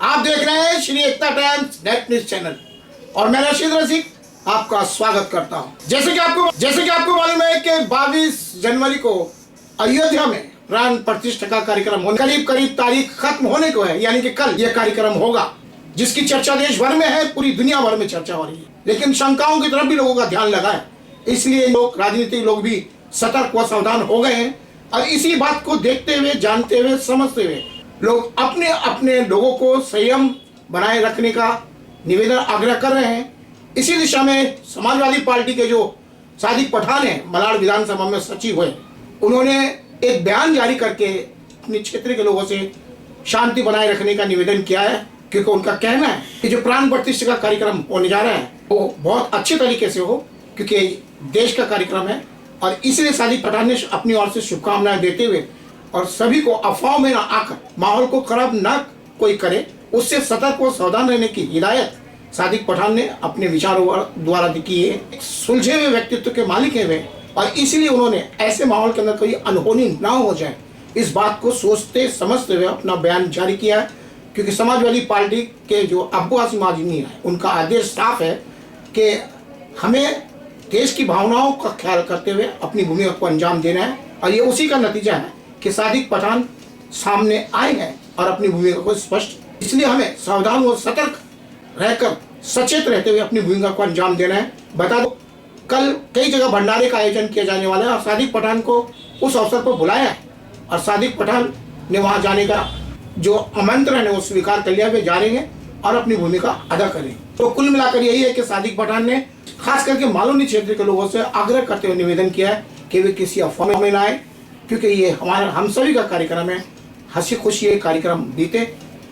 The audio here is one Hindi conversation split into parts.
आप देख रहे हैं श्री एकता टाइम्स नेट न्यूज चैनल और मैं रशीद रशीद आपका स्वागत करता हूं। जैसे कि आपको मालूम है कि 22 जनवरी को अयोध्या में प्राण प्रतिष्ठा का कार्यक्रम होने करीब तारीख खत्म होने को है, यानी कि कल यह कार्यक्रम होगा, जिसकी चर्चा देश भर में है, पूरी दुनिया भर में चर्चा हो रही है। लेकिन शंकाओं की तरफ भी लोगों का ध्यान लगा है, इसलिए लोग राजनीतिक लोग भी सतर्क व सावधान हो गए हैं। और इसी बात को देखते हुए, जानते हुए, समझते हुए लोग अपने अपने लोगों को संयम बनाए रखने का निवेदन आग्रह कर रहे हैं। इसी दिशा में समाजवादी पार्टी के जो सादिक पठान है, मलाड विधानसभा में सचिव हुए, उन्होंने एक बयान जारी करके अपने क्षेत्र के लोगों से शांति बनाए रखने का निवेदन किया है, क्योंकि उनका कहना है कि जो प्राण प्रतिष्ठा का कार्यक्रम होने जा रहा है वो बहुत अच्छे तरीके से हो, क्योंकि देश का कार्यक्रम है। और इसलिए सादिक पठान ने अपनी ओर से शुभकामनाएं देते हुए और सभी को अफवाह में न आकर माहौल को खराब न कोई करे, उससे सतर्क व सावधान रहने की हिदायत सादिक पठान ने अपने विचारों द्वारा की है। एक सुलझे हुए व्यक्तित्व के मालिक है वे, और इसीलिए उन्होंने ऐसे माहौल के अंदर कोई अनहोनी ना हो जाए, इस बात को सोचते समझते हुए अपना बयान जारी किया है। क्योंकि समाजवादी पार्टी के जो अब्बास माजिनी है, उनका आदेश साफ है कि हमें देश की भावनाओं का ख्याल करते हुए अपनी भूमिका को अंजाम देना है। और ये उसी का नतीजा है कि सादिक पठान सामने आए हैं और अपनी भूमिका को स्पष्ट, इसलिए हमें सावधान व सतर्क रहकर सचेत रहते हुए अपनी भूमिका को अंजाम देना है। बता दो, कल कई जगह भंडारे का आयोजन किया जाने वाला है और सादिक पठान को उस अवसर पर बुलाया है और सादिक पठान ने वहां जाने का जो आमंत्रण है वो स्वीकार कर लिया, वे जा रहे हैं और अपनी भूमिका अदा करें। तो कुल मिलाकर यही है कि सादिक पठान ने खास करके मालूनी क्षेत्र के लोगों से आग्रह करते हुए निवेदन किया है कि वे किसी अफवाह में न आए, क्योंकि ये हम सभी का कार्यक्रम है। हंसी खुशी ये कार्यक्रम बीते,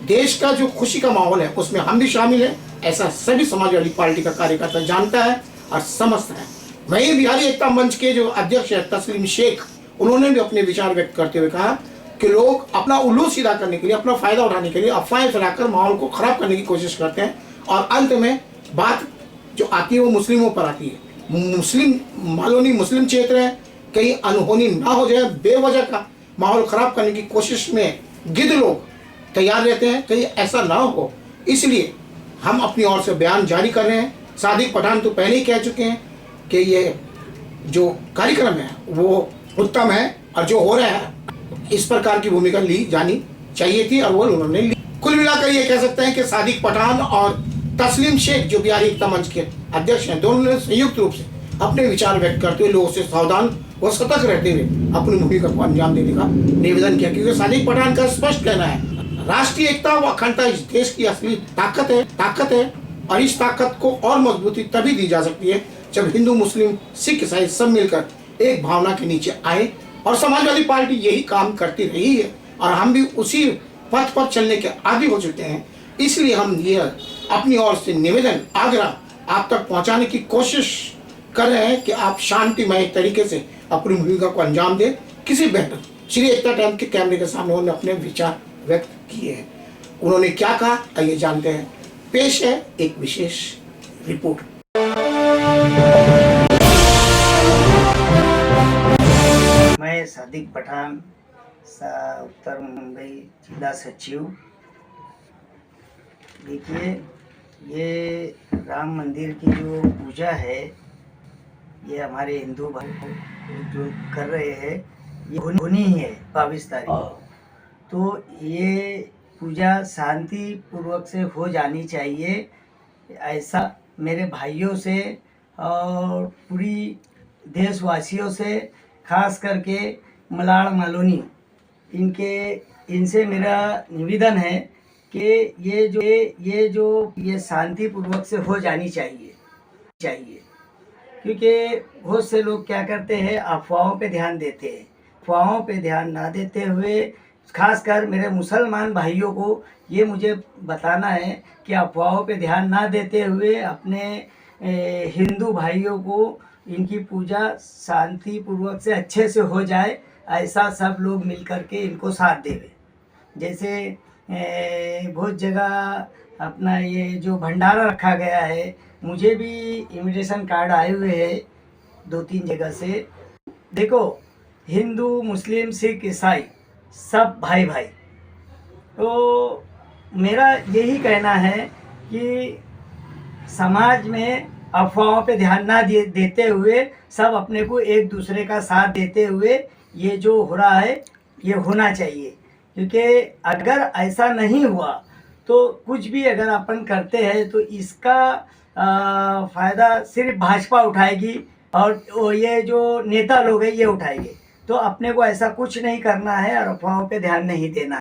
देश का जो खुशी का माहौल है उसमें हम भी शामिल है, ऐसा सभी समाजवादी पार्टी का कार्यकर्ता जानता है और समझता है। वहीं बिहारी एकता मंच के जो अध्यक्ष है तस्लीम शेख, उन्होंने भी अपने विचार व्यक्त करते हुए कहा कि लोग अपना उल्लू सीधा करने के लिए, अपना फायदा उठाने के लिए अफवाहें फैलाकर माहौल को खराब करने की कोशिश करते हैं और अंत में बात जो आती है वो मुस्लिमों पर आती है। मुस्लिम मालूनी मुस्लिम क्षेत्र है, कहीं अनहोनी ना हो जाए, बेवजह का माहौल खराब करने की कोशिश में गिद्ध लोग तैयार रहते हैं, कहीं ऐसा ना हो, इसलिए हम अपनी ओर से बयान जारी कर रहे हैं। सादिक पठान तो पहले ही कह चुके हैं कि ये जो कार्यक्रम है वो उत्तम है और जो हो रहा है इस प्रकार की भूमिका ली जानी चाहिए थी और वो उन्होंने ली। कुल मिलाकर ये कह सकते हैं कि सादिक पठान और तस्लीम शेख जो बिहारी एकता मंच के अध्यक्ष हैं, दोनों ने संयुक्त रूप से अपने विचार व्यक्त करते हुए लोगों से सावधान व सतर्क रहते हुए अपनी भूमिका को अंजाम देने का निवेदन किया। क्योंकि सादिक पठान का स्पष्ट कहना है राष्ट्रीय एकता व अखंडता इस देश की असली ताकत है और इस ताकत को और मजबूती तभी दी जा सकती है जब हिंदू, मुस्लिम, सिख, ईसाई सब मिलकर एक भावना के नीचे आए। और समाजवादी पार्टी यही काम करती रही है और हम भी उसी पथ पर चलने के आदी हो चुके हैं। इसलिए हम ये अपनी ओर से निवेदन, आग्रह आप तक पहुंचाने की कोशिश कर रहे हैं कि आप शांतिमय तरीके से अपनी भूमिका को अंजाम दें। किसी बेहतर श्री एकता टाइम के कैमरे के सामने उन्होंने अपने विचार व्यक्त किए हैं। उन्होंने क्या कहा आइए जानते हैं। पेश है एक विशेष रिपोर्ट। मैं सादिक पठान, उत्तर मुंबई जिला सचिव। देखिए, ये राम मंदिर की जो पूजा है ये हमारे हिंदू भाई जो कर रहे हैं, ये होनी ही है 22 तारीख। तो ये पूजा शांति पूर्वक से हो जानी चाहिए, ऐसा मेरे भाइयों से और पूरी देशवासियों से, खास करके मलाड़ मालोनी इनसे मेरा निवेदन है कि ये शांति पूर्वक से हो जानी चाहिए। क्योंकि बहुत से लोग क्या करते हैं, अफवाहों पे ध्यान देते हैं। अफवाहों पे ध्यान ना देते हुए, खासकर मेरे मुसलमान भाइयों को ये मुझे बताना है कि अफवाहों पे ध्यान ना देते हुए अपने हिंदू भाइयों को इनकी पूजा शांति पूर्वक से अच्छे से हो जाए, ऐसा सब लोग मिल कर के इनको साथ देवे। जैसे बहुत जगह अपना ये जो भंडारा रखा गया है, मुझे भी इनविटेशन कार्ड आए हुए हैं 2-3 जगह से। देखो, हिंदू, मुस्लिम, सिख, ईसाई सब भाई। तो मेरा यही कहना है कि समाज में अफवाहों पे ध्यान ना देते हुए सब अपने को एक दूसरे का साथ देते हुए ये जो हो रहा है ये होना चाहिए, क्योंकि अगर ऐसा नहीं हुआ तो कुछ भी अगर अपन करते हैं तो इसका फ़ायदा सिर्फ भाजपा उठाएगी और ये जो नेता लोग हैं ये उठाएंगे। तो अपने को ऐसा कुछ नहीं करना है और अफवाहों पे ध्यान नहीं देना है।